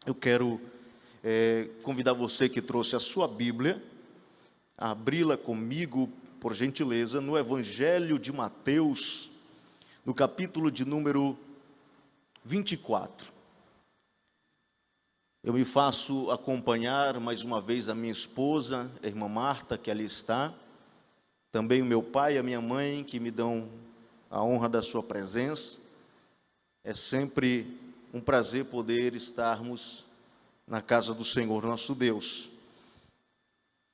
Eu quero convidar você que trouxe a sua Bíblia a abri-la comigo, por gentileza, no Evangelho de Mateus, no capítulo de número 24. Eu me faço acompanhar mais uma vez a minha esposa, a irmã Marta, que ali está, também o meu pai e a minha mãe, que me dão a honra da sua presença. É sempre um prazer poder estarmos na casa do Senhor nosso Deus.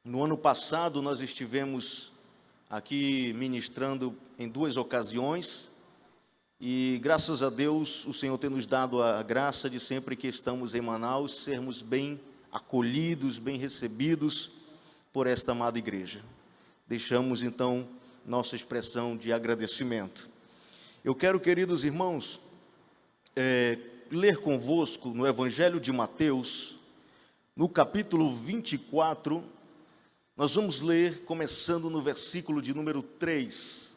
No ano passado nós estivemos aqui ministrando em 2 ocasiões e graças a Deus o Senhor tem nos dado a graça de sempre que estamos em Manaus sermos bem acolhidos, bem recebidos por esta amada igreja. Deixamos então nossa expressão de agradecimento. Eu quero, queridos irmãos, ler convosco no Evangelho de Mateus, no capítulo 24, nós vamos ler começando no versículo de número 3.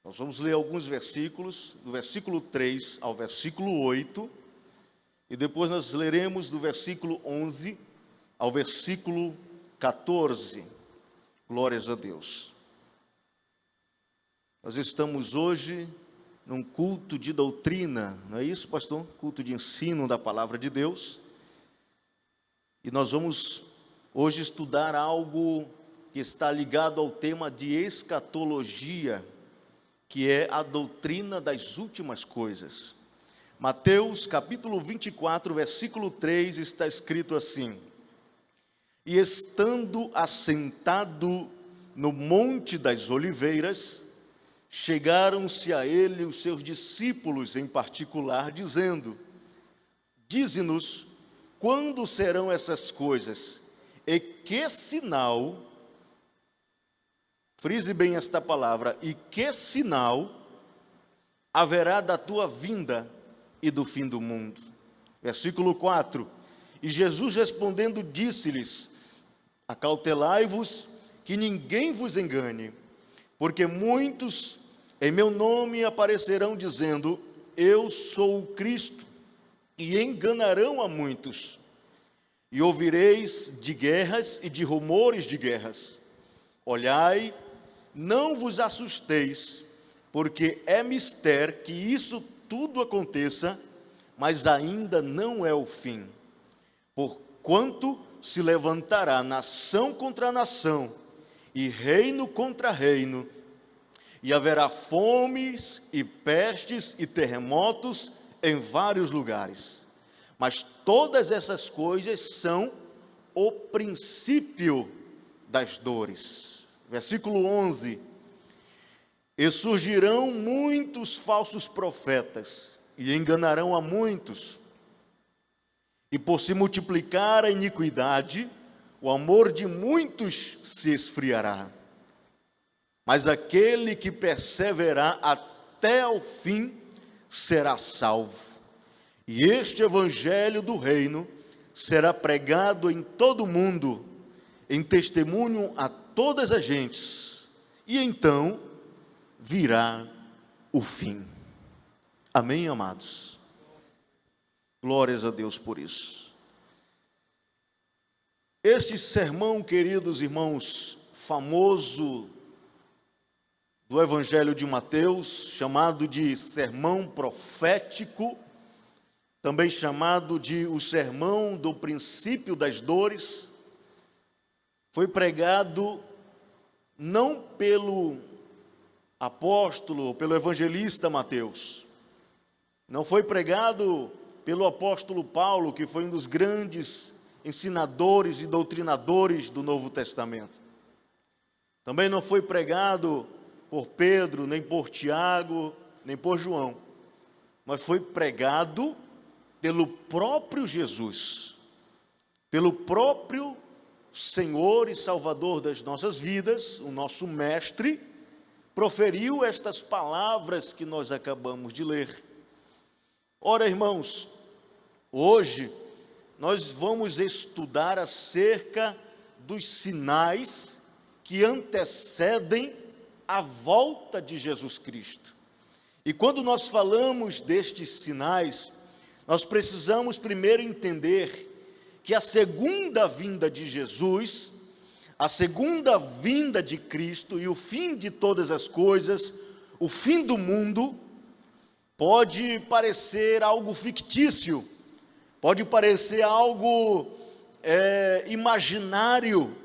Nós vamos ler alguns versículos, do versículo 3 ao versículo 8, e depois nós leremos do versículo 11 ao versículo 14. Glórias a Deus. Nós estamos hoje num culto de doutrina, não é isso, pastor? Culto de ensino da palavra de Deus. E nós vamos hoje estudar algo que está ligado ao tema de escatologia, que é a doutrina das últimas coisas. Mateus capítulo 24, versículo 3, está escrito assim: E estando assentado no Monte das Oliveiras, chegaram-se a ele os seus discípulos em particular, dizendo: Dize-nos, quando serão essas coisas? E que sinal, frise bem esta palavra, e que sinal haverá da tua vinda e do fim do mundo? Versículo 4: E Jesus respondendo disse-lhes: Acautelai-vos que ninguém vos engane, porque muitos em meu nome aparecerão dizendo: Eu sou o Cristo, e enganarão a muitos. E ouvireis de guerras e de rumores de guerras. Olhai, não vos assusteis, porque é mister que isso tudo aconteça, mas ainda não é o fim. Porquanto se levantará nação contra nação, e reino contra reino, e haverá fomes e pestes e terremotos em vários lugares. Mas todas essas coisas são o princípio das dores. Versículo 11: E surgirão muitos falsos profetas, e enganarão a muitos. E por se multiplicar a iniquidade, o amor de muitos se esfriará. Mas aquele que perseverar até ao fim será salvo. E este evangelho do reino será pregado em todo o mundo, em testemunho a todas as gentes, e então virá o fim. Amém, amados? Glórias a Deus por isso. Este sermão, queridos irmãos, famoso do Evangelho de Mateus, chamado de sermão profético, também chamado de o sermão do princípio das dores, foi pregado não pelo apóstolo, pelo evangelista Mateus, não foi pregado pelo apóstolo Paulo, que foi um dos grandes ensinadores e doutrinadores do Novo Testamento. Também não foi pregado por Pedro, nem por Tiago, nem por João, mas foi pregado pelo próprio Jesus, pelo próprio Senhor e Salvador das nossas vidas, o nosso Mestre, proferiu estas palavras que nós acabamos de ler. Ora, irmãos, hoje nós vamos estudar acerca dos sinais que antecedem a volta de Jesus Cristo. E quando nós falamos destes sinais, nós precisamos primeiro entender que a segunda vinda de Jesus, a segunda vinda de Cristo e o fim de todas as coisas, o fim do mundo, pode parecer algo fictício, pode parecer algo imaginário,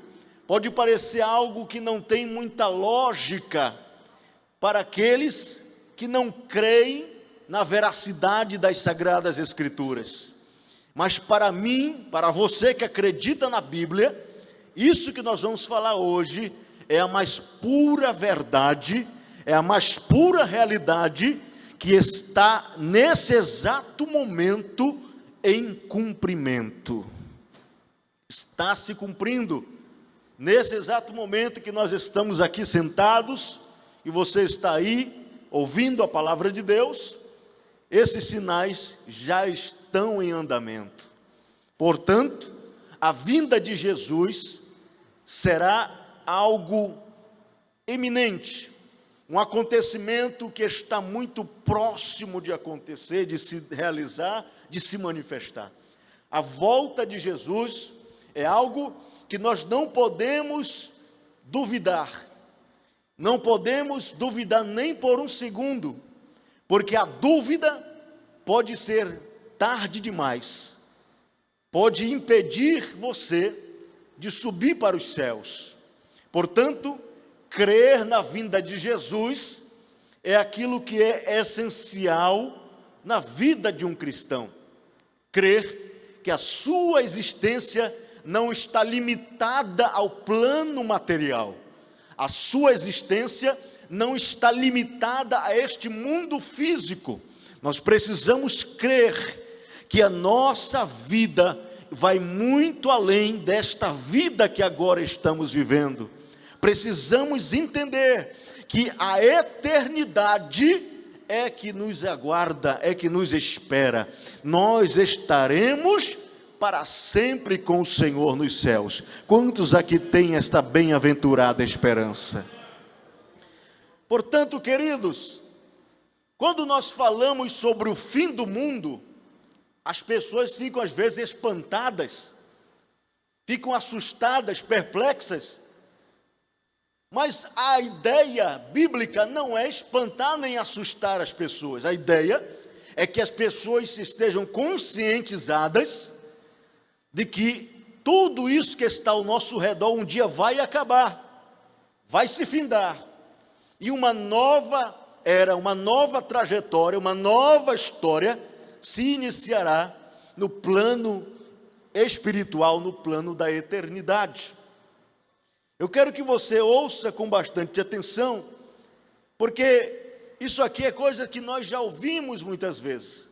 pode parecer algo que não tem muita lógica para aqueles que não creem na veracidade das Sagradas Escrituras. Mas para mim, para você que acredita na Bíblia, isso que nós vamos falar hoje é a mais pura verdade, é a mais pura realidade que está nesse exato momento em cumprimento. Está se cumprindo nesse exato momento que nós estamos aqui sentados e você está aí ouvindo a palavra de Deus. Esses sinais já estão em andamento. Portanto, a vinda de Jesus será algo eminente, um acontecimento que está muito próximo de acontecer, de se realizar, de se manifestar. A volta de Jesus é algo que nós não podemos duvidar. Não podemos duvidar nem por um segundo, porque a dúvida pode ser tarde demais, pode impedir você de subir para os céus. Portanto, crer na vinda de Jesus é aquilo que é essencial na vida de um cristão. Crer que a sua existência não está limitada ao plano material. A sua existência não está limitada a este mundo físico. Nós precisamos crer que a nossa vida vai muito além desta vida que agora estamos vivendo. Precisamos entender que a eternidade é que nos aguarda, é que nos espera. Nós estaremos para sempre com o Senhor nos céus. Quantos aqui têm esta bem-aventurada esperança? Portanto, queridos, quando nós falamos sobre o fim do mundo, as pessoas ficam às vezes espantadas, ficam assustadas, perplexas. Mas a ideia bíblica não é espantar nem assustar as pessoas. A ideia é que as pessoas estejam conscientizadas de que tudo isso que está ao nosso redor um dia vai acabar, vai se findar. E uma nova era, uma nova trajetória, uma nova história se iniciará no plano espiritual, no plano da eternidade. Eu quero que você ouça com bastante atenção, porque isso aqui é coisa que nós já ouvimos muitas vezes,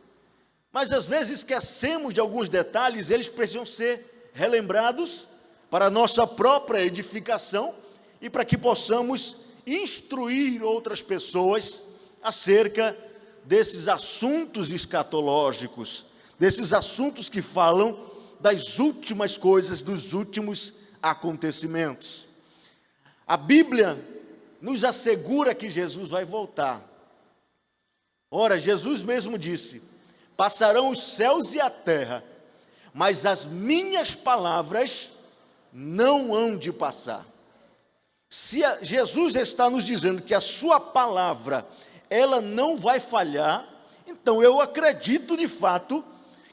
mas às vezes esquecemos de alguns detalhes. Eles precisam ser relembrados para a nossa própria edificação e para que possamos instruir outras pessoas acerca desses assuntos escatológicos, desses assuntos que falam das últimas coisas, dos últimos acontecimentos. A Bíblia nos assegura que Jesus vai voltar. Ora, Jesus mesmo disse: passarão os céus e a terra, mas as minhas palavras não hão de passar. Se Jesus está nos dizendo que a sua palavra, ela não vai falhar, então eu acredito de fato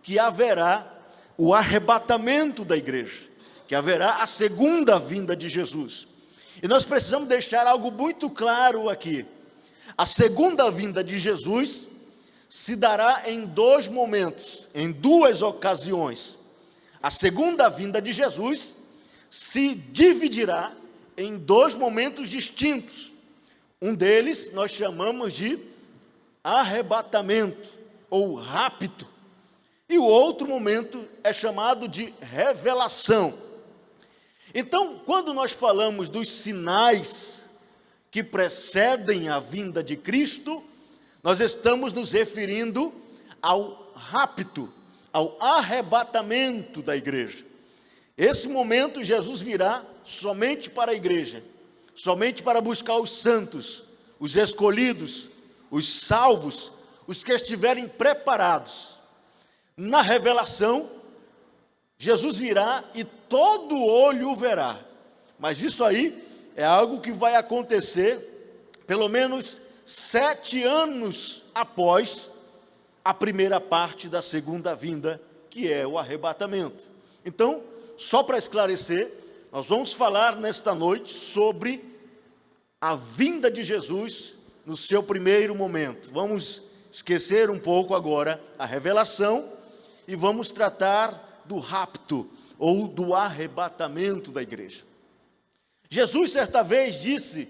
que haverá o arrebatamento da igreja, que haverá a segunda vinda de Jesus. E nós precisamos deixar algo muito claro aqui. A segunda vinda de Jesus se dará em dois momentos, em duas ocasiões. A segunda vinda de Jesus se dividirá em dois momentos distintos. Um deles nós chamamos de arrebatamento ou rapto, e o outro momento é chamado de revelação. Então, quando nós falamos dos sinais que precedem a vinda de Cristo, nós estamos nos referindo ao rapto, ao arrebatamento da igreja. Esse momento Jesus virá somente para a igreja, somente para buscar os santos, os escolhidos, os salvos, os que estiverem preparados. Na revelação, Jesus virá e todo olho o verá. Mas isso aí é algo que vai acontecer pelo menos 7 anos após a primeira parte da segunda vinda, que é o arrebatamento. Então, só para esclarecer, nós vamos falar nesta noite sobre a vinda de Jesus no seu primeiro momento. Vamos esquecer um pouco agora a revelação e vamos tratar do rapto ou do arrebatamento da igreja. Jesus certa vez disse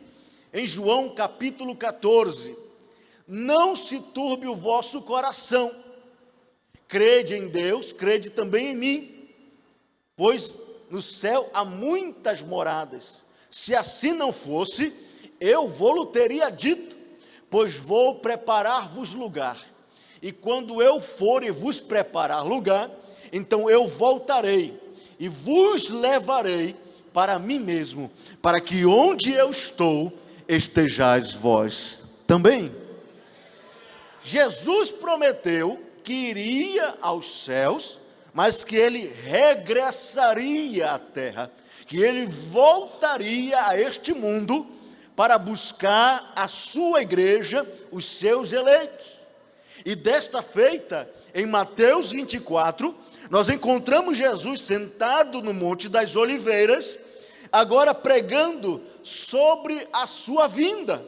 em João capítulo 14: não se turbe o vosso coração, crede em Deus, crede também em mim, pois no céu há muitas moradas. Se assim não fosse, eu vou-lo teria dito, pois vou preparar-vos lugar. E quando eu for e vos preparar lugar, então eu voltarei e vos levarei para mim mesmo, para que onde eu estou, estejais vós também. Jesus prometeu que iria aos céus, mas que ele regressaria à terra, que ele voltaria a este mundo para buscar a sua igreja, os seus eleitos. E desta feita, em Mateus 24, nós encontramos Jesus sentado no Monte das Oliveiras, agora pregando sobre a sua vinda.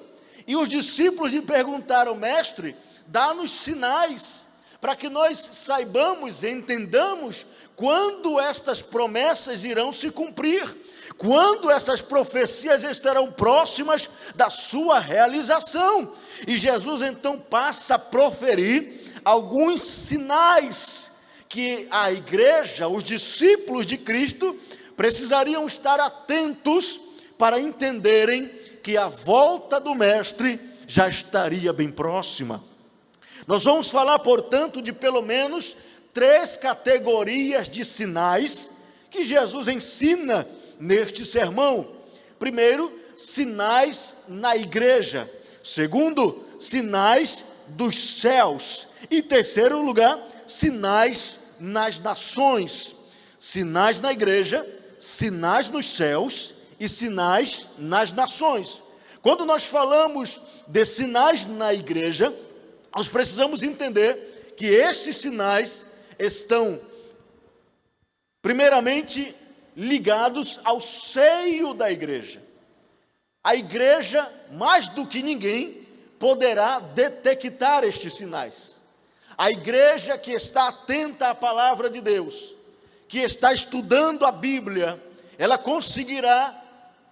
E os discípulos lhe perguntaram: mestre, dá-nos sinais, para que nós saibamos e entendamos quando estas promessas irão se cumprir, quando essas profecias estarão próximas da sua realização. E Jesus então passa a proferir alguns sinais que a igreja, os discípulos de Cristo, precisariam estar atentos para entenderem que a volta do Mestre já estaria bem próxima. Nós vamos falar, portanto, de pelo menos 3 categorias de sinais que Jesus ensina neste sermão. Primeiro, sinais na igreja. Segundo, sinais dos céus. E terceiro lugar, sinais nas nações. Sinais na igreja, sinais nos céus e sinais nas nações. Quando nós falamos de sinais na igreja, nós precisamos entender que esses sinais estão, primeiramente, ligados ao seio da igreja. A igreja, mais do que ninguém, poderá detectar estes sinais. A igreja que está atenta à palavra de Deus, que está estudando a Bíblia, ela conseguirá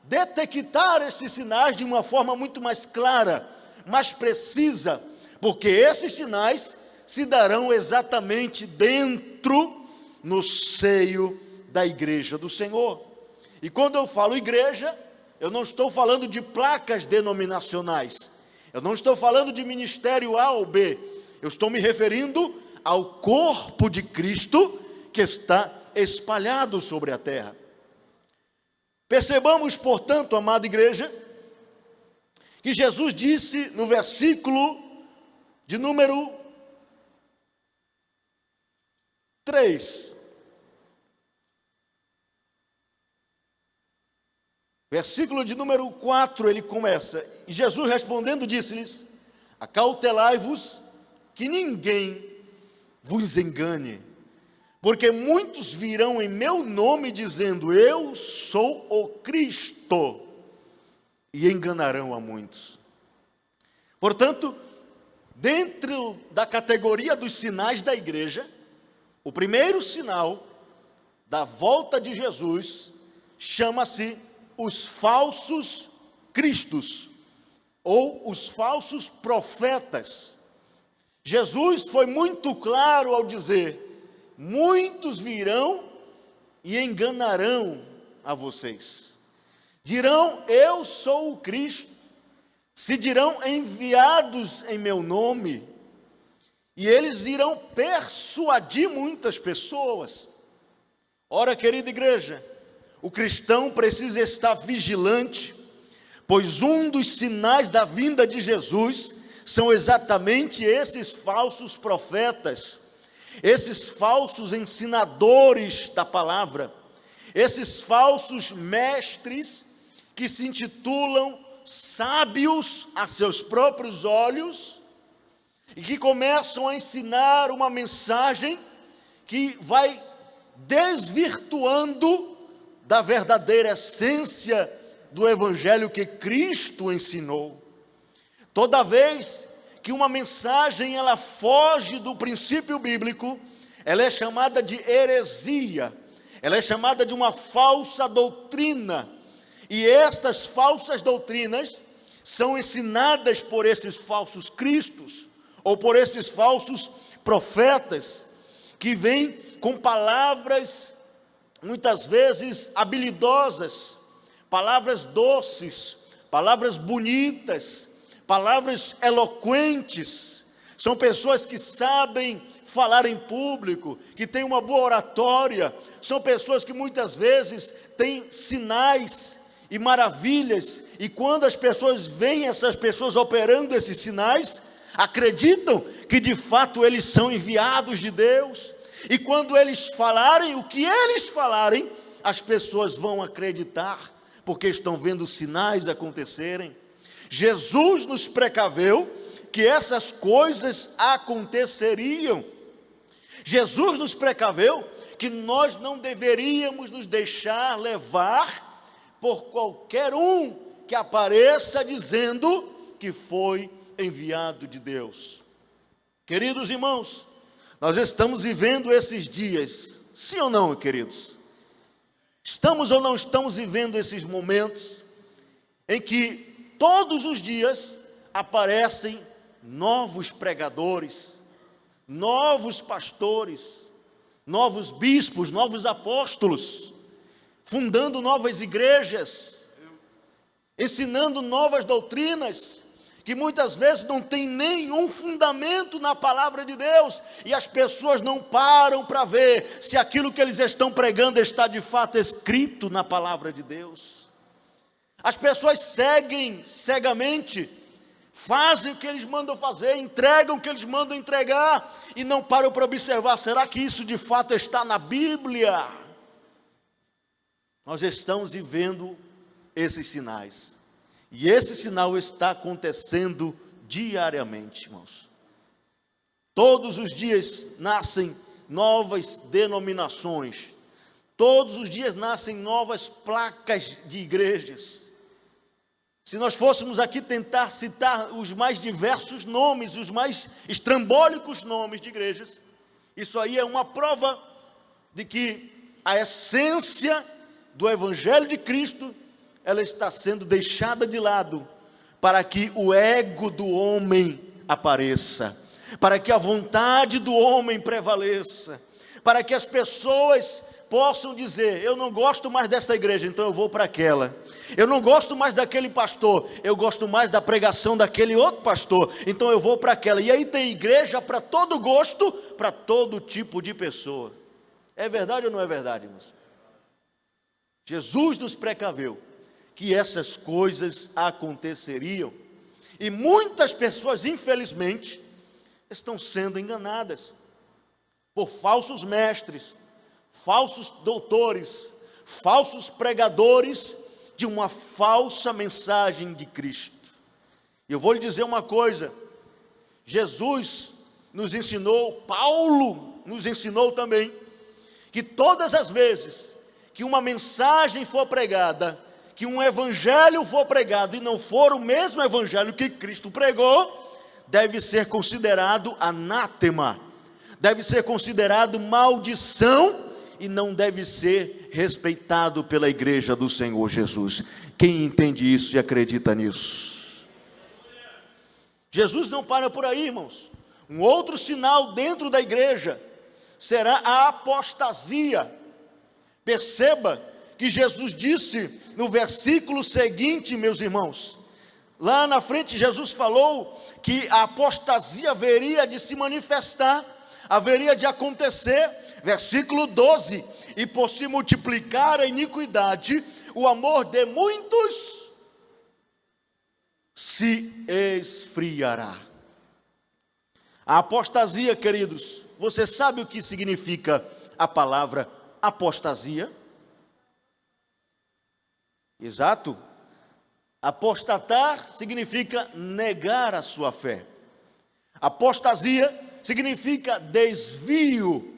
detectar esses sinais de uma forma muito mais clara, mais precisa, porque esses sinais se darão exatamente dentro, no seio da igreja do Senhor. E quando eu falo igreja, eu não estou falando de placas denominacionais, eu não estou falando de ministério A ou B, eu estou me referindo ao corpo de Cristo que está espalhado sobre a terra. Percebamos, portanto, amada igreja, que Jesus disse no versículo de número 3, versículo de número 4, ele começa: e Jesus respondendo disse-lhes: acautelai-vos que ninguém vos engane, porque muitos virão em meu nome dizendo: eu sou o Cristo, e enganarão a muitos. Portanto, dentro da categoria dos sinais da igreja, o primeiro sinal da volta de Jesus chama-se os falsos cristos, ou os falsos profetas. Jesus foi muito claro ao dizer: muitos virão e enganarão a vocês. Dirão: eu sou o Cristo. Se dirão: enviados em meu nome. E eles irão persuadir muitas pessoas. Ora, querida igreja, o cristão precisa estar vigilante, pois um dos sinais da vinda de Jesus são exatamente esses falsos profetas. esses falsos ensinadores da palavra, esses falsos mestres que se intitulam sábios a seus próprios olhos e que começam a ensinar uma mensagem que vai desvirtuando da verdadeira essência do evangelho que Cristo ensinou. Toda vez que uma mensagem ela foge do princípio bíblico, ela é chamada de heresia, ela é chamada de uma falsa doutrina, e estas falsas doutrinas são ensinadas por esses falsos cristos, ou por esses falsos profetas, que vêm com palavras, muitas vezes habilidosas, palavras doces, palavras bonitas, palavras eloquentes. São pessoas que sabem falar em público, que têm uma boa oratória, são pessoas que muitas vezes têm sinais e maravilhas, e quando as pessoas veem essas pessoas operando esses sinais, acreditam que de fato eles são enviados de Deus, e quando eles falarem o que eles falarem, as pessoas vão acreditar, porque estão vendo sinais acontecerem. Jesus nos precaveu que essas coisas aconteceriam. Jesus nos precaveu que nós não deveríamos nos deixar levar por qualquer um que apareça dizendo que foi enviado de Deus. Queridos irmãos, nós estamos vivendo esses dias, sim ou não, queridos? Estamos ou não estamos vivendo esses momentos em que todos os dias aparecem novos pregadores, novos pastores, novos bispos, novos apóstolos, fundando novas igrejas, ensinando novas doutrinas, que muitas vezes não tem nenhum fundamento na palavra de Deus, e as pessoas não param para ver se aquilo que eles estão pregando está de fato escrito na palavra de Deus. As pessoas seguem cegamente, fazem o que eles mandam fazer, entregam o que eles mandam entregar, e não param para observar, será que isso de fato está na Bíblia? Nós estamos vivendo esses sinais, e esse sinal está acontecendo diariamente, irmãos. Todos os dias nascem novas denominações, todos os dias nascem novas placas de igrejas. Se nós fôssemos aqui tentar citar os mais diversos nomes, os mais estrambólicos nomes de igrejas, isso aí é uma prova de que a essência do Evangelho de Cristo, ela está sendo deixada de lado, para que o ego do homem apareça, para que a vontade do homem prevaleça, para que as pessoas possam dizer, eu não gosto mais dessa igreja, então eu vou para aquela. Eu não gosto mais daquele pastor, eu gosto mais da pregação daquele outro pastor, então eu vou para aquela. E aí tem igreja para todo gosto, para todo tipo de pessoa. É verdade ou não é verdade, irmãos? Jesus nos precaveu que essas coisas aconteceriam, e muitas pessoas, infelizmente, estão sendo enganadas por falsos mestres, falsos doutores, falsos pregadores de uma falsa mensagem de Cristo. E eu vou lhe dizer uma coisa, Jesus nos ensinou, Paulo nos ensinou também, que todas as vezes que uma mensagem for pregada, que um evangelho for pregado e não for o mesmo evangelho que Cristo pregou, deve ser considerado anátema, deve ser considerado maldição, e não deve ser respeitado pela igreja do Senhor Jesus. Quem entende isso e acredita nisso? Jesus não para por aí, irmãos. Um outro sinal dentro da igreja será a apostasia. Perceba que Jesus disse no versículo seguinte, meus irmãos, lá na frente Jesus falou que a apostasia haveria de se manifestar, haveria de acontecer. Versículo 12, e por se multiplicar a iniquidade, o amor de muitos se esfriará. A apostasia, queridos, você sabe o que significa a palavra apostasia? Exato. Apostatar significa negar a sua fé. Apostasia significa desvio,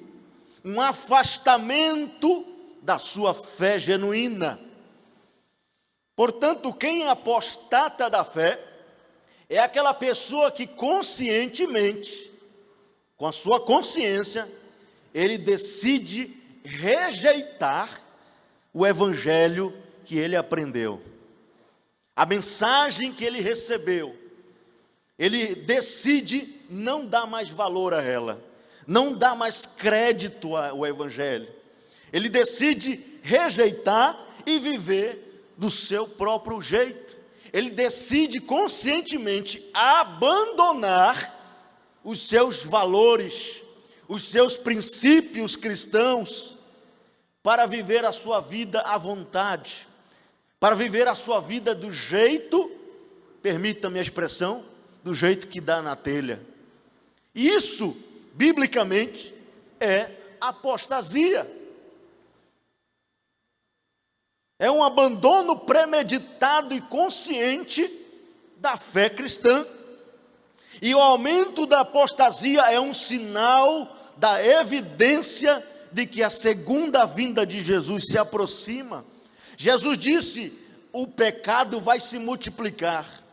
um afastamento da sua fé genuína. Portanto, quem apostata da fé é aquela pessoa que conscientemente, com a sua consciência, ele decide rejeitar o evangelho que ele aprendeu, a mensagem que ele recebeu. Ele decide não dar mais valor a ela, não dar mais crédito ao evangelho. Ele decide rejeitar e viver do seu próprio jeito. Ele decide conscientemente abandonar os seus valores, os seus princípios cristãos, para viver a sua vida à vontade, para viver a sua vida do jeito, permita-me a expressão, do jeito que dá na telha. Isso, biblicamente, é apostasia. É um abandono premeditado e consciente da fé cristã. E o aumento da apostasia é um sinal da evidência de que a segunda vinda de Jesus se aproxima. Jesus disse: o pecado vai se multiplicar.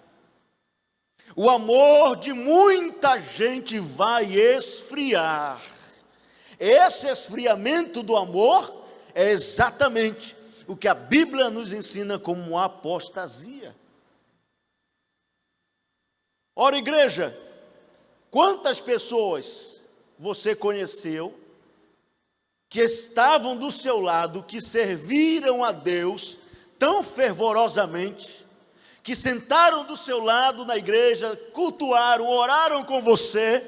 O amor de muita gente vai esfriar. Esse esfriamento do amor é exatamente o que a Bíblia nos ensina como apostasia. Ora, igreja, quantas pessoas você conheceu que estavam do seu lado, que serviram a Deus tão fervorosamente, que sentaram do seu lado na igreja, cultuaram, oraram com você,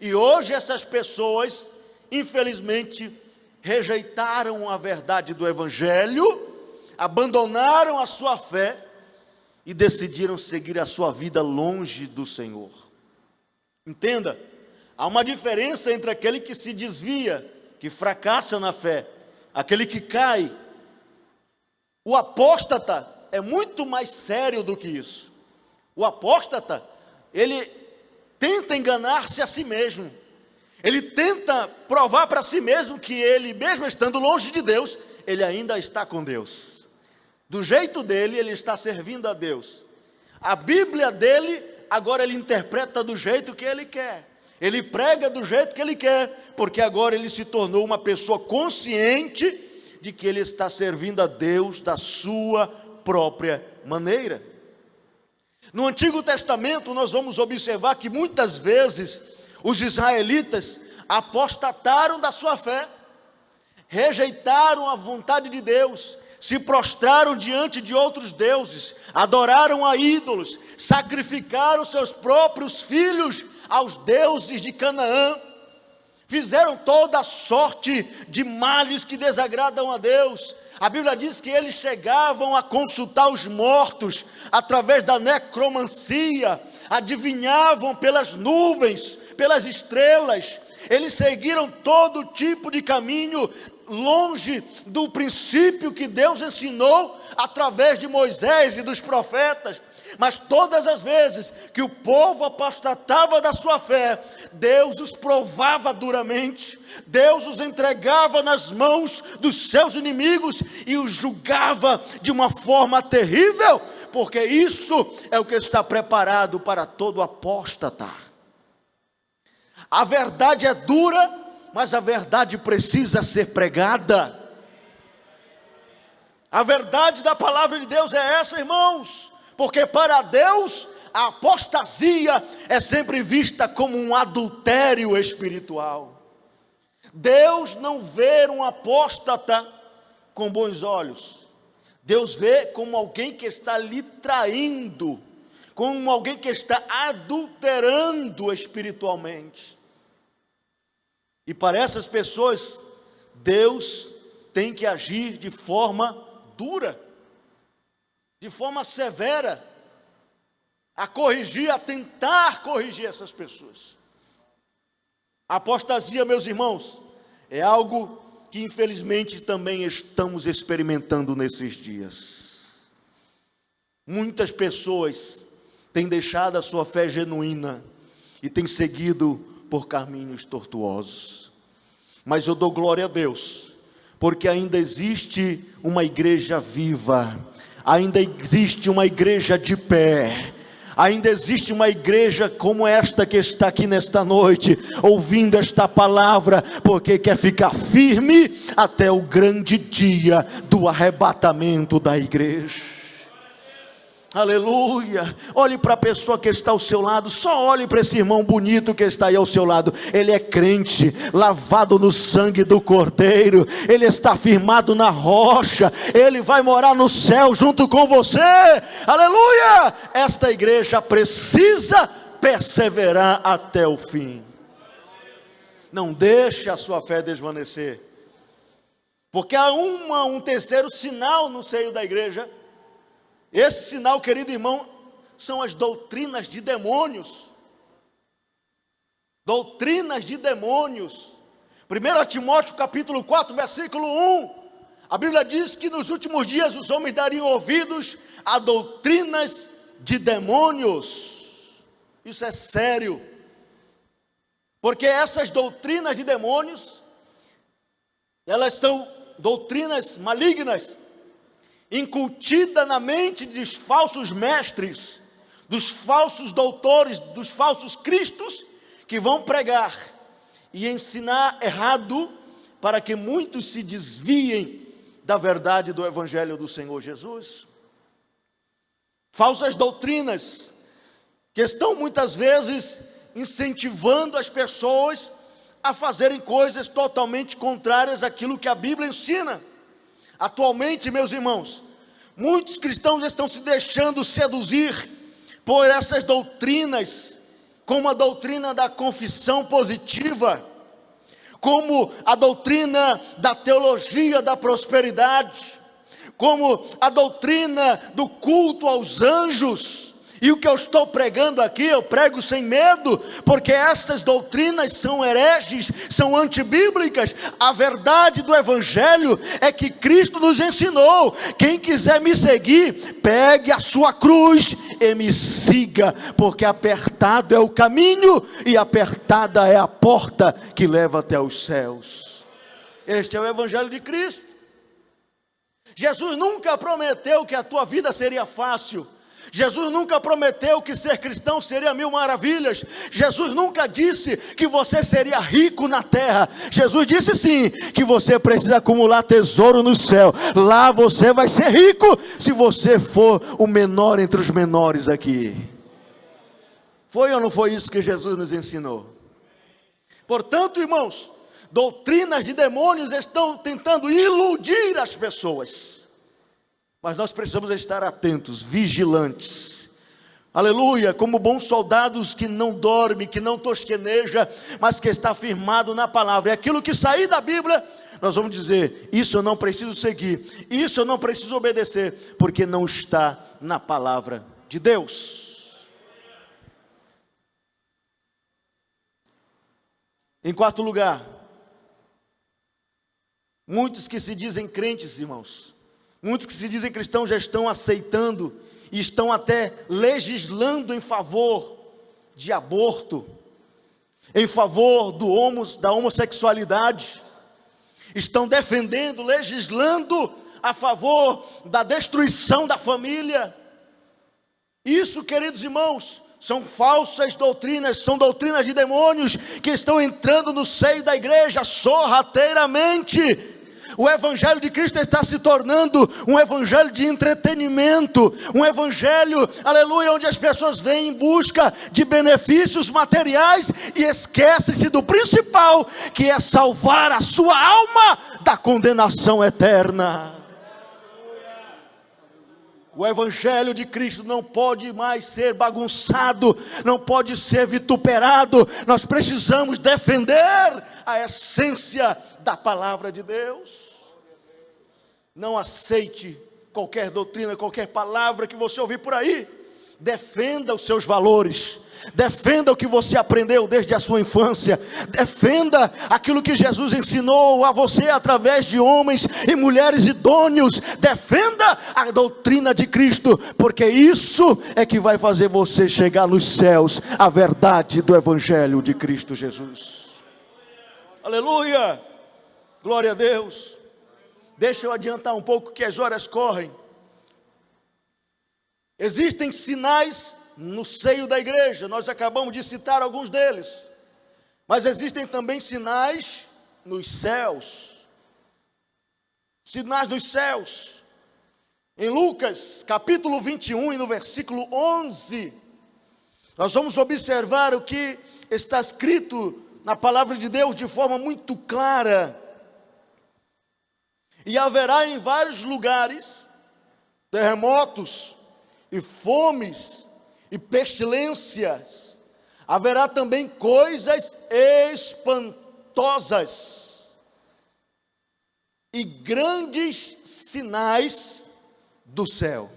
e hoje essas pessoas, infelizmente, rejeitaram a verdade do evangelho, abandonaram a sua fé e decidiram seguir a sua vida longe do Senhor. Entenda, há uma diferença entre aquele que se desvia, que fracassa na fé, aquele que cai. O apóstata é muito mais sério do que isso. O apóstata, ele tenta enganar-se a si mesmo. Ele tenta provar para si mesmo que ele, mesmo estando longe de Deus, ele ainda está com Deus. Do jeito dele, ele está servindo a Deus. A Bíblia dele, agora ele interpreta do jeito que ele quer. Ele prega do jeito que ele quer, porque agora ele se tornou uma pessoa consciente de que ele está servindo a Deus da sua própria maneira. No Antigo Testamento, nós vamos observar que muitas vezes os israelitas apostataram da sua fé, rejeitaram a vontade de Deus, se prostraram diante de outros deuses, adoraram a ídolos, sacrificaram seus próprios filhos aos deuses de Canaã, fizeram toda sorte de males que desagradam a Deus. A Bíblia diz que eles chegavam a consultar os mortos através da necromancia, adivinhavam pelas nuvens, pelas estrelas. Eles seguiram todo tipo de caminho longe do princípio que Deus ensinou através de Moisés e dos profetas. Mas todas as vezes que o povo apostatava da sua fé, Deus os provava duramente, Deus os entregava nas mãos dos seus inimigos e os julgava de uma forma terrível, porque isso é o que está preparado para todo apóstata. A verdade é dura, mas a verdade precisa ser pregada. A verdade da palavra de Deus é essa, irmãos, porque para Deus a apostasia é sempre vista como um adultério espiritual. Deus não vê um apóstata com bons olhos. Deus vê como alguém que está lhe traindo, como alguém que está adulterando espiritualmente. E para essas pessoas, Deus tem que agir de forma dura, de forma severa, a corrigir, a tentar corrigir essas pessoas. A apostasia, meus irmãos, é algo que infelizmente também estamos experimentando nesses dias. Muitas pessoas têm deixado a sua fé genuína e têm seguido por caminhos tortuosos. Mas eu dou glória a Deus, porque ainda existe uma igreja viva, ainda existe uma igreja de pé, ainda existe uma igreja como esta que está aqui nesta noite, ouvindo esta palavra, porque quer ficar firme até o grande dia do arrebatamento da igreja. Aleluia. Olhe para a pessoa que está ao seu lado, só olhe para esse irmão bonito que está aí ao seu lado. Ele é crente, lavado no sangue do Cordeiro, ele está firmado na rocha, ele vai morar no céu junto com você. Aleluia. Esta igreja precisa perseverar até o fim. Não deixe a sua fé desvanecer, porque há um terceiro sinal no seio da igreja. Esse sinal, querido irmão, são as doutrinas de demônios. Doutrinas de demônios. 1 Timóteo capítulo 4, versículo 1. A Bíblia diz que nos últimos dias os homens dariam ouvidos a doutrinas de demônios. Isso é sério. Porque essas doutrinas de demônios, elas são doutrinas malignas, incutida na mente dos falsos mestres, dos falsos doutores, dos falsos cristos, que vão pregar e ensinar errado, para que muitos se desviem da verdade do Evangelho do Senhor Jesus. Falsas doutrinas, que estão muitas vezes incentivando as pessoas a fazerem coisas totalmente contrárias àquilo que a Bíblia ensina. Atualmente, meus irmãos, muitos cristãos estão se deixando seduzir por essas doutrinas, como a doutrina da confissão positiva, como a doutrina da teologia da prosperidade, como a doutrina do culto aos anjos. E o que eu estou pregando aqui, eu prego sem medo, porque estas doutrinas são hereges, são antibíblicas. A verdade do Evangelho é que Cristo nos ensinou: quem quiser me seguir, pegue a sua cruz e me siga, porque apertado é o caminho e apertada é a porta que leva até os céus. Este é o Evangelho de Cristo. Jesus nunca prometeu que a tua vida seria fácil. Jesus nunca prometeu que ser cristão seria mil maravilhas. Jesus nunca disse que você seria rico na terra. Jesus disse sim, que você precisa acumular tesouro no céu. Lá você vai ser rico, se você for o menor entre os menores aqui. Foi ou não foi isso que Jesus nos ensinou? Portanto, irmãos, doutrinas de demônios estão tentando iludir as pessoas. Mas nós precisamos estar atentos, vigilantes, aleluia, como bons soldados que não dorme, que não tosqueneja, mas que está firmado na palavra. E aquilo que sair da Bíblia, nós vamos dizer: isso eu não preciso seguir, isso eu não preciso obedecer, porque não está na palavra de Deus. Em quarto lugar, muitos que se dizem crentes, irmãos, muitos que se dizem cristãos já estão aceitando e estão até legislando em favor de aborto, em favor da homossexualidade, estão defendendo, legislando a favor da destruição da família. Isso, queridos irmãos, são falsas doutrinas, são doutrinas de demônios que estão entrando no seio da igreja sorrateiramente. O Evangelho de Cristo está se tornando um evangelho de entretenimento, um evangelho, aleluia, onde as pessoas vêm em busca de benefícios materiais e esquecem-se do principal, que é salvar a sua alma da condenação eterna. O Evangelho de Cristo não pode mais ser bagunçado, não pode ser vituperado. Nós precisamos defender a essência da palavra de Deus. Não aceite qualquer doutrina, qualquer palavra que você ouvir por aí, defenda os seus valores, defenda o que você aprendeu desde a sua infância, defenda aquilo que Jesus ensinou a você através de homens e mulheres idôneos, defenda a doutrina de Cristo, porque isso é que vai fazer você chegar nos céus, a verdade do Evangelho de Cristo Jesus. Aleluia, glória a Deus. Deixa eu adiantar um pouco que as horas correm. Existem sinais no seio da igreja, nós acabamos de citar alguns deles, mas existem também sinais nos céus. Sinais nos céus. Em Lucas capítulo 21 e no versículo 11, nós vamos observar o que está escrito na palavra de Deus de forma muito clara. E haverá em vários lugares terremotos e fomes e pestilências, haverá também coisas espantosas e grandes sinais do céu.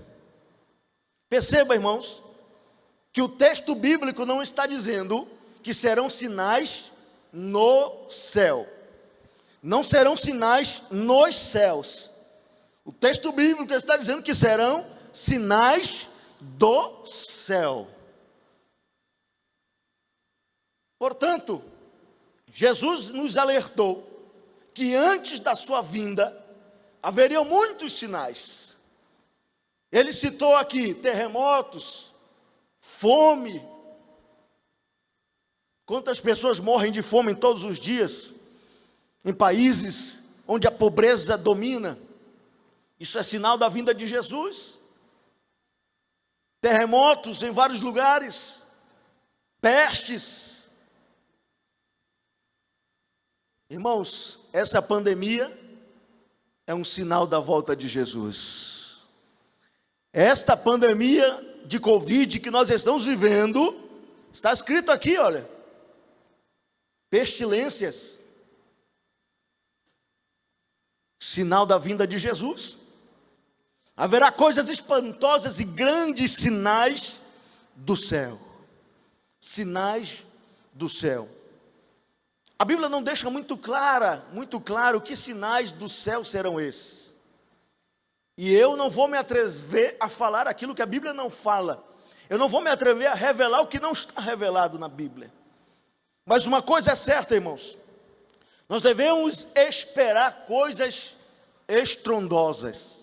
Perceba, irmãos, que o texto bíblico não está dizendo que serão sinais no céu, não serão sinais nos céus. O texto bíblico está dizendo que serão sinais do céu. Portanto, Jesus nos alertou que antes da sua vinda haveriam muitos sinais. Ele citou aqui terremotos, fome. Quantas pessoas morrem de fome todos os dias em países onde a pobreza domina? Isso é sinal da vinda de Jesus. Terremotos em vários lugares, pestes. Irmãos, essa pandemia é um sinal da volta de Jesus. Esta pandemia de Covid que nós estamos vivendo, está escrito aqui, olha, pestilências, sinal da vinda de Jesus. Haverá coisas espantosas e grandes sinais do céu. Sinais do céu. A Bíblia não deixa muito claro que sinais do céu serão esses. E eu não vou me atrever a falar aquilo que a Bíblia não fala. Eu não vou me atrever a revelar o que não está revelado na Bíblia. Mas uma coisa é certa, irmãos. Nós devemos esperar coisas estrondosas.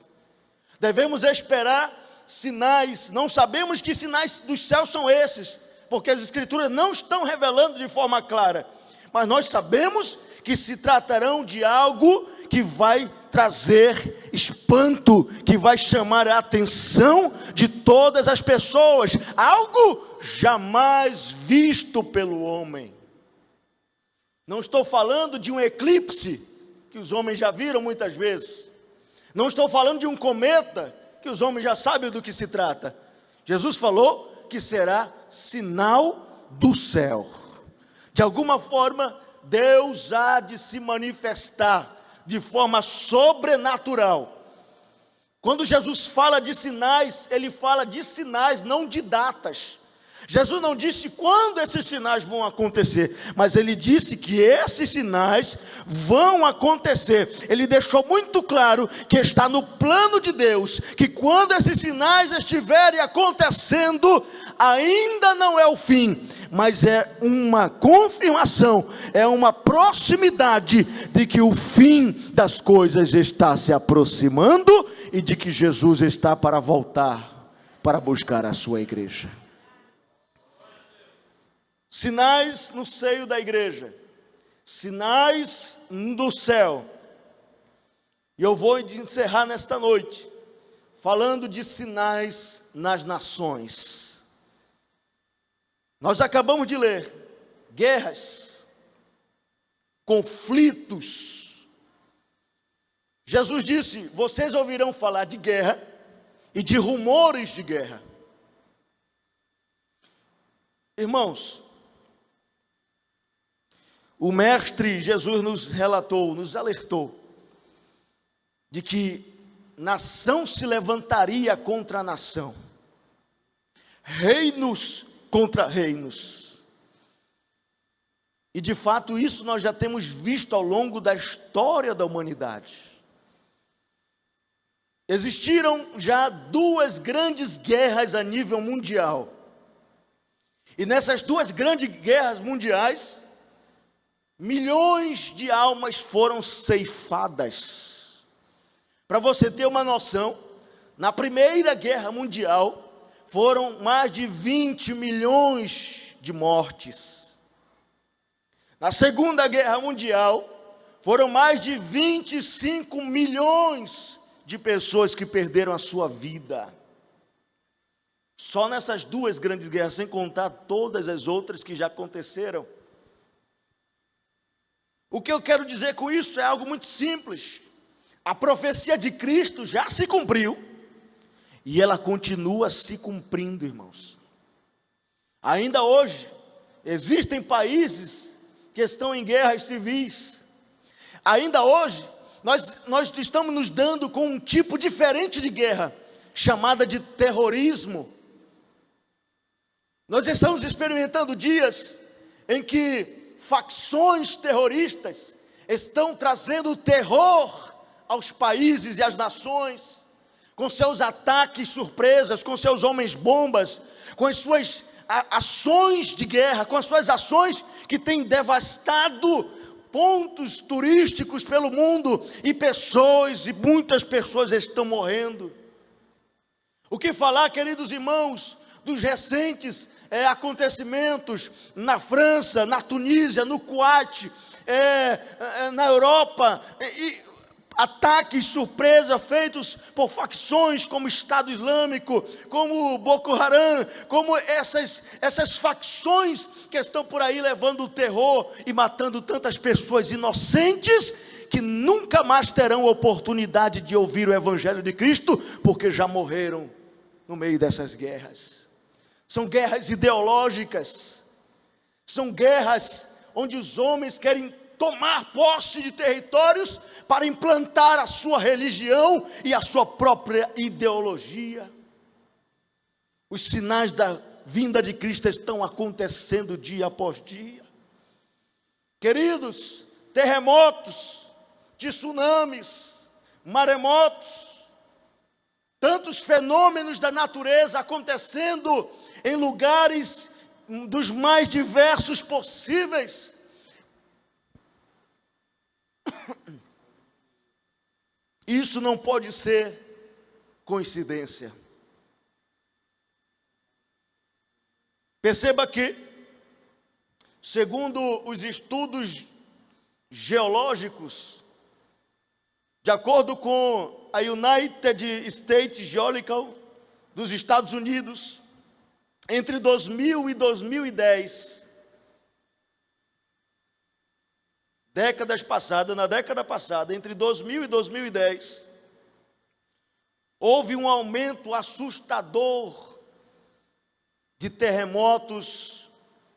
Devemos esperar sinais. Não sabemos que sinais dos céus são esses, porque as Escrituras não estão revelando de forma clara. Mas nós sabemos que se tratarão de algo que vai trazer espanto, que vai chamar a atenção de todas as pessoas. Algo jamais visto pelo homem. Não estou falando de um eclipse, que os homens já viram muitas vezes. Não estou falando de um cometa, que os homens já sabem do que se trata. Jesus falou que será sinal do céu. De alguma forma, Deus há de se manifestar de forma sobrenatural. Quando Jesus fala de sinais, Ele fala de sinais, não de datas. Jesus não disse quando esses sinais vão acontecer, mas Ele disse que esses sinais vão acontecer. Ele deixou muito claro que está no plano de Deus, que quando esses sinais estiverem acontecendo, ainda não é o fim, mas é uma confirmação, é uma proximidade de que o fim das coisas está se aproximando e de que Jesus está para voltar, para buscar a sua igreja. Sinais no seio da igreja, sinais do céu. E eu vou encerrar nesta noite falando de sinais nas nações. Nós acabamos de ler guerras, conflitos. Jesus disse: vocês ouvirão falar de guerra e de rumores de guerra. Irmãos, o Mestre Jesus nos relatou, nos alertou, de que nação se levantaria contra nação, reinos contra reinos. E de fato isso nós já temos visto ao longo da história da humanidade. Existiram já 2 grandes guerras a nível mundial. E nessas 2 grandes guerras mundiais, milhões de almas foram ceifadas. Para você ter uma noção, na Primeira Guerra Mundial, foram mais de 20 milhões de mortes. Na Segunda Guerra Mundial, foram mais de 25 milhões de pessoas que perderam a sua vida. Só nessas 2 grandes guerras, sem contar todas as outras que já aconteceram. O que eu quero dizer com isso é algo muito simples. A profecia de Cristo já se cumpriu e ela continua se cumprindo, irmãos. Ainda hoje, existem países que estão em guerras civis. Ainda hoje, nós estamos nos dando com um tipo diferente de guerra, chamada de terrorismo. Nós estamos experimentando dias em que facções terroristas estão trazendo terror aos países e às nações, com seus ataques surpresas, com seus homens-bombas, com as suas ações de guerra, com as suas ações que têm devastado pontos turísticos pelo mundo, e muitas pessoas estão morrendo. O que falar, queridos irmãos, dos recentes acontecimentos na França, na Tunísia, no Kuwait, na Europa, ataques surpresa feitos por facções como Estado Islâmico, como Boko Haram, como essas facções que estão por aí levando o terror e matando tantas pessoas inocentes que nunca mais terão oportunidade de ouvir o Evangelho de Cristo, porque já morreram no meio dessas guerras. São guerras ideológicas, são guerras onde os homens querem tomar posse de territórios para implantar a sua religião e a sua própria ideologia. Os sinais da vinda de Cristo estão acontecendo dia após dia. Queridos, terremotos, tsunamis, maremotos, tantos fenômenos da natureza acontecendo em lugares dos mais diversos possíveis. Isso não pode ser coincidência. Perceba que, segundo os estudos geológicos, de acordo com a United States Geological dos Estados Unidos, entre 2000 e 2010, na década passada, entre 2000 e 2010, houve um aumento assustador de terremotos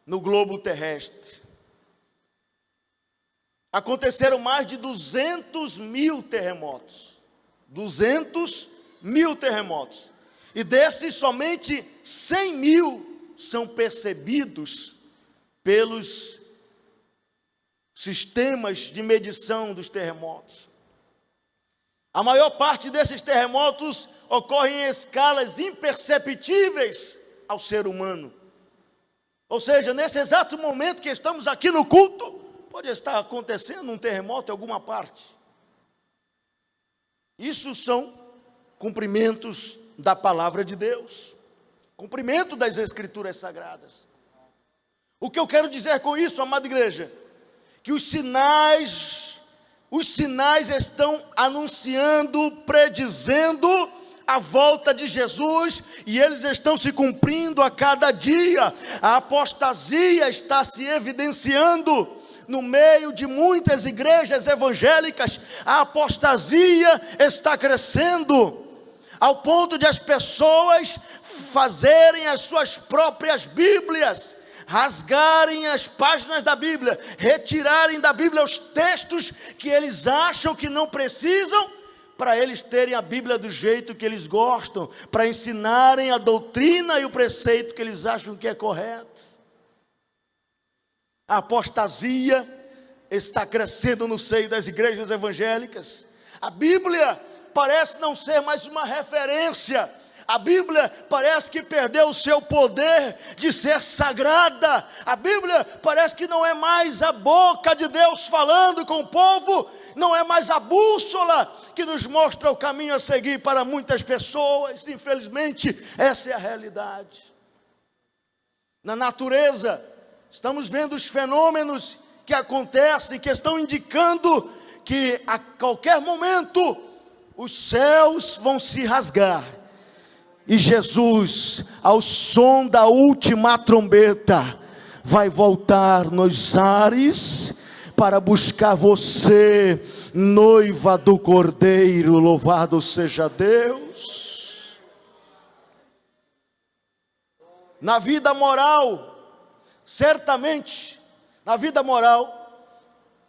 no globo terrestre. Aconteceram mais de 200 mil terremotos. 200 mil terremotos. E desses, somente 100 mil são percebidos pelos sistemas de medição dos terremotos. A maior parte desses terremotos ocorrem em escalas imperceptíveis ao ser humano. Ou seja, nesse exato momento que estamos aqui no culto, pode estar acontecendo um terremoto em alguma parte. Isso são cumprimentos da palavra de Deus, cumprimento das Escrituras Sagradas. O que eu quero dizer com isso, amada igreja? Que os sinais estão anunciando, predizendo a volta de Jesus, e eles estão se cumprindo a cada dia. A apostasia está se evidenciando no meio de muitas igrejas evangélicas. A apostasia está crescendo, ao ponto de as pessoas fazerem as suas próprias Bíblias, rasgarem as páginas da Bíblia, retirarem da Bíblia os textos que eles acham que não precisam, para eles terem a Bíblia do jeito que eles gostam, para ensinarem a doutrina e o preceito que eles acham que é correto. A apostasia está crescendo no seio das igrejas evangélicas. A Bíblia parece não ser mais uma referência. A Bíblia parece que perdeu o seu poder de ser sagrada. A Bíblia parece que não é mais a boca de Deus falando com o povo, não é mais a bússola que nos mostra o caminho a seguir para muitas pessoas. Infelizmente, essa é a realidade. Na natureza, estamos vendo os fenômenos que acontecem, que estão indicando que a qualquer momento os céus vão se rasgar e Jesus, ao som da última trombeta, vai voltar nos ares para buscar você, noiva do Cordeiro. Louvado seja Deus. Na vida moral, certamente, na vida moral,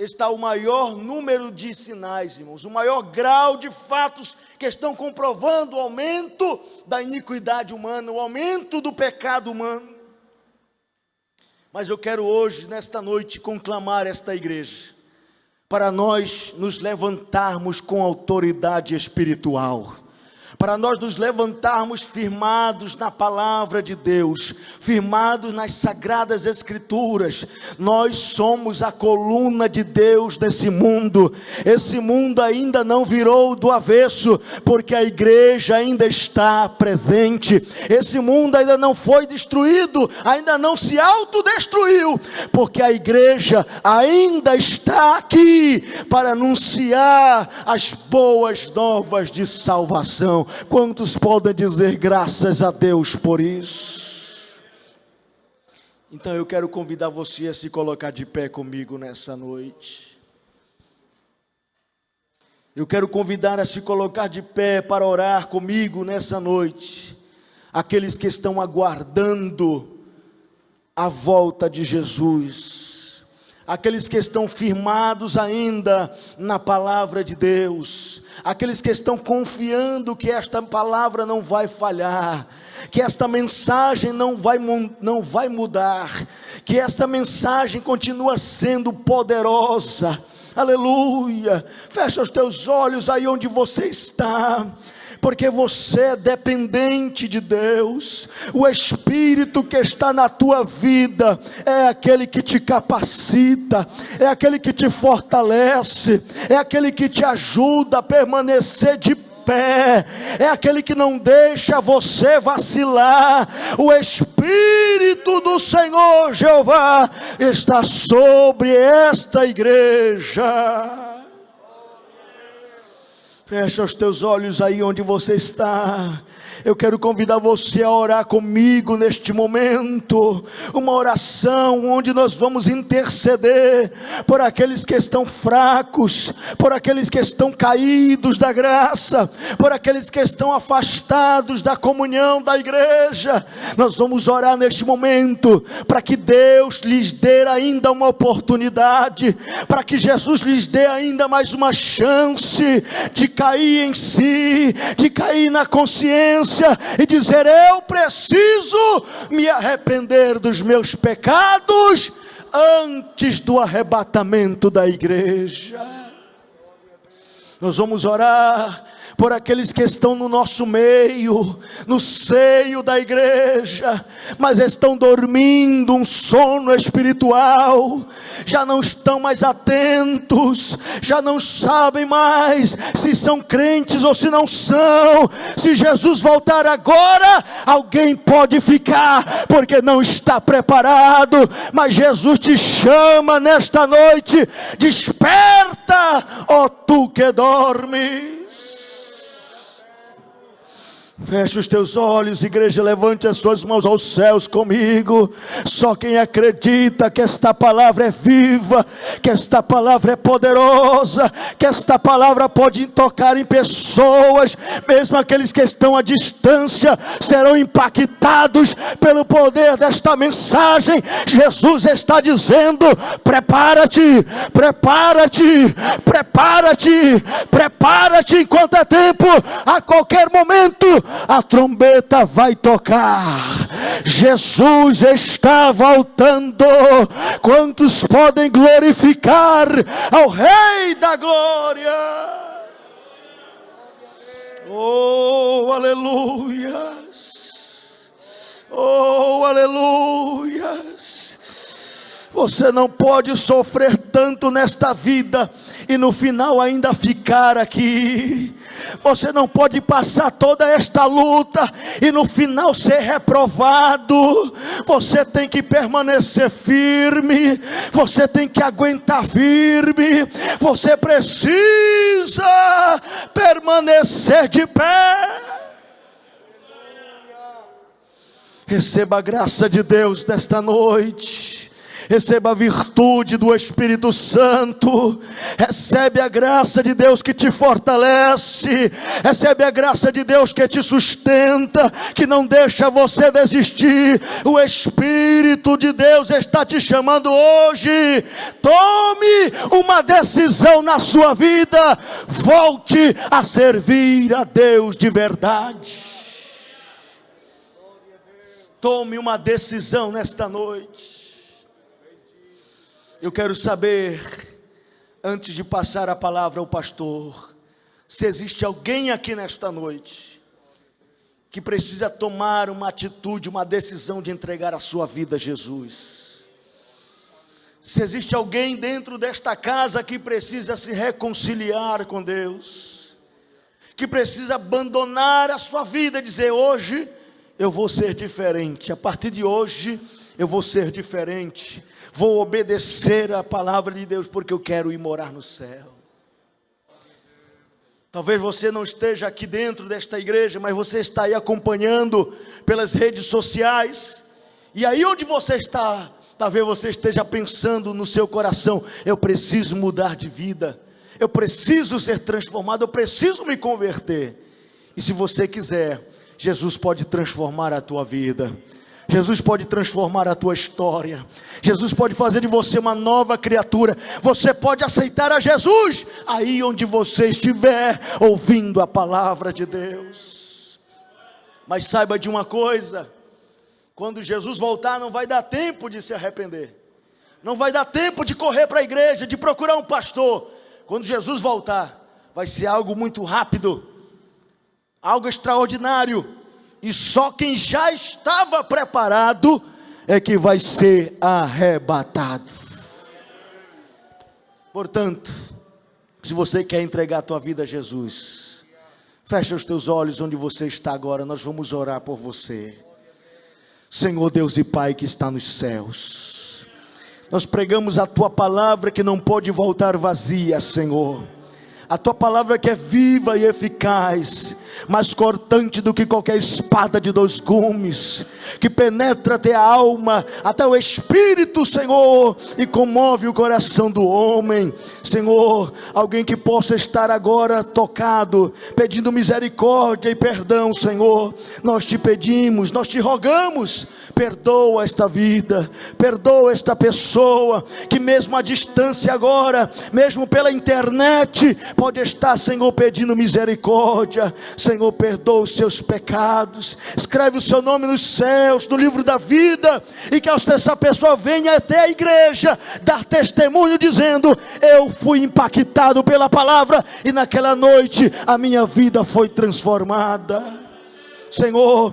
está o maior número de sinais, irmãos, o maior grau de fatos que estão comprovando o aumento da iniquidade humana, o aumento do pecado humano. Mas eu quero hoje, nesta noite, conclamar esta igreja, para nós nos levantarmos com autoridade espiritual, para nós nos levantarmos firmados na palavra de Deus, firmados nas sagradas escrituras. Nós somos a coluna de Deus nesse mundo. Esse mundo ainda não virou do avesso, porque a igreja ainda está presente. Esse mundo ainda não foi destruído, ainda não se autodestruiu, porque a igreja ainda está aqui para anunciar as boas novas de salvação. Quantos podem dizer graças a Deus por isso? Então eu quero convidar você a se colocar de pé comigo nessa noite. Eu quero convidar a se colocar de pé para orar comigo nessa noite. Aqueles que estão aguardando a volta de Jesus. Aqueles que estão firmados ainda na palavra de Deus, aqueles que estão confiando que esta palavra não vai falhar, que esta mensagem não vai mudar, que esta mensagem continua sendo poderosa. Aleluia. Fecha os teus olhos aí onde você está, porque você é dependente de Deus. O Espírito que está na tua vida é aquele que te capacita, é aquele que te fortalece, é aquele que te ajuda a permanecer de pé, é aquele que não deixa você vacilar. O Espírito do Senhor Jeová está sobre esta igreja. Fecha os teus olhos aí onde você está. Eu quero convidar você a orar comigo neste momento, uma oração onde nós vamos interceder por aqueles que estão fracos, por aqueles que estão caídos da graça, por aqueles que estão afastados da comunhão da igreja. Nós vamos orar neste momento para que Deus lhes dê ainda uma oportunidade, para que Jesus lhes dê ainda mais uma chance de cair em si, de cair na consciência e dizer: eu preciso me arrepender dos meus pecados antes do arrebatamento da igreja. Nós vamos orar por aqueles que estão no nosso meio, no seio da igreja, mas estão dormindo um sono espiritual, já não estão mais atentos, já não sabem mais se são crentes ou se não são. Se Jesus voltar agora, alguém pode ficar porque não está preparado, mas Jesus te chama nesta noite: desperta, ó tu que dormes. Feche os teus olhos, igreja, levante as suas mãos aos céus comigo. Só quem acredita que esta palavra é viva, que esta palavra é poderosa, que esta palavra pode tocar em pessoas, mesmo aqueles que estão à distância, serão impactados pelo poder desta mensagem. Jesus está dizendo: prepara-te, prepara-te, prepara-te, prepara-te, enquanto é tempo. A qualquer momento a trombeta vai tocar. Jesus está voltando. Quantos podem glorificar ao Rei da Glória? Oh, aleluias! Oh, aleluias! Você não pode sofrer tanto nesta vida e no final ainda ficar aqui. Você não pode passar toda esta luta e no final ser reprovado. Você tem que permanecer firme. Você tem que aguentar firme. Você precisa permanecer de pé. Receba a graça de Deus nesta noite. Receba a virtude do Espírito Santo. Recebe a graça de Deus que te fortalece. Recebe a graça de Deus que te sustenta, que não deixa você desistir. O Espírito de Deus está te chamando hoje. Tome uma decisão na sua vida. Volte a servir a Deus de verdade. Tome uma decisão nesta noite. Eu quero saber, antes de passar a palavra ao pastor, se existe alguém aqui nesta noite que precisa tomar uma atitude, uma decisão de entregar a sua vida a Jesus. Se existe alguém dentro desta casa que precisa se reconciliar com Deus, que precisa abandonar a sua vida e dizer: hoje eu vou ser diferente, a partir de hoje eu vou ser diferente. Vou obedecer a palavra de Deus porque eu quero ir morar no céu. Talvez você não esteja aqui dentro desta igreja, mas você está aí acompanhando pelas redes sociais. E aí onde você está, talvez você esteja pensando no seu coração: eu preciso mudar de vida, eu preciso ser transformado, eu preciso me converter. E se você quiser, Jesus pode transformar a tua vida. Jesus pode transformar a tua história. Jesus pode fazer de você uma nova criatura. Você pode aceitar a Jesus aí onde você estiver ouvindo a palavra de Deus. Mas saiba de uma coisa: quando Jesus voltar, não vai dar tempo de se arrepender. Não vai dar tempo de correr para a igreja, de procurar um pastor. Quando Jesus voltar, vai ser algo muito rápido, algo extraordinário. E só quem já estava preparado é que vai ser arrebatado. Portanto, se você quer entregar a tua vida a Jesus, fecha os teus olhos onde você está agora. Nós vamos orar por você. Senhor Deus e Pai que está nos céus, nós pregamos a tua palavra que não pode voltar vazia, Senhor. A tua palavra que é viva e eficaz, mais cortante do que qualquer espada de 2 gumes, que penetra até a alma, até o espírito, Senhor, e comove o coração do homem. Senhor, alguém que possa estar agora tocado, pedindo misericórdia e perdão, Senhor, nós te pedimos, nós te rogamos, perdoa esta vida, perdoa esta pessoa, que mesmo à distância agora, mesmo pela internet, pode estar, Senhor, pedindo misericórdia. Senhor, perdoa os seus pecados, escreve o seu nome nos céus, no livro da vida, e que essa pessoa venha até a igreja, dar testemunho dizendo: eu fui impactado pela palavra, e naquela noite a minha vida foi transformada. Senhor,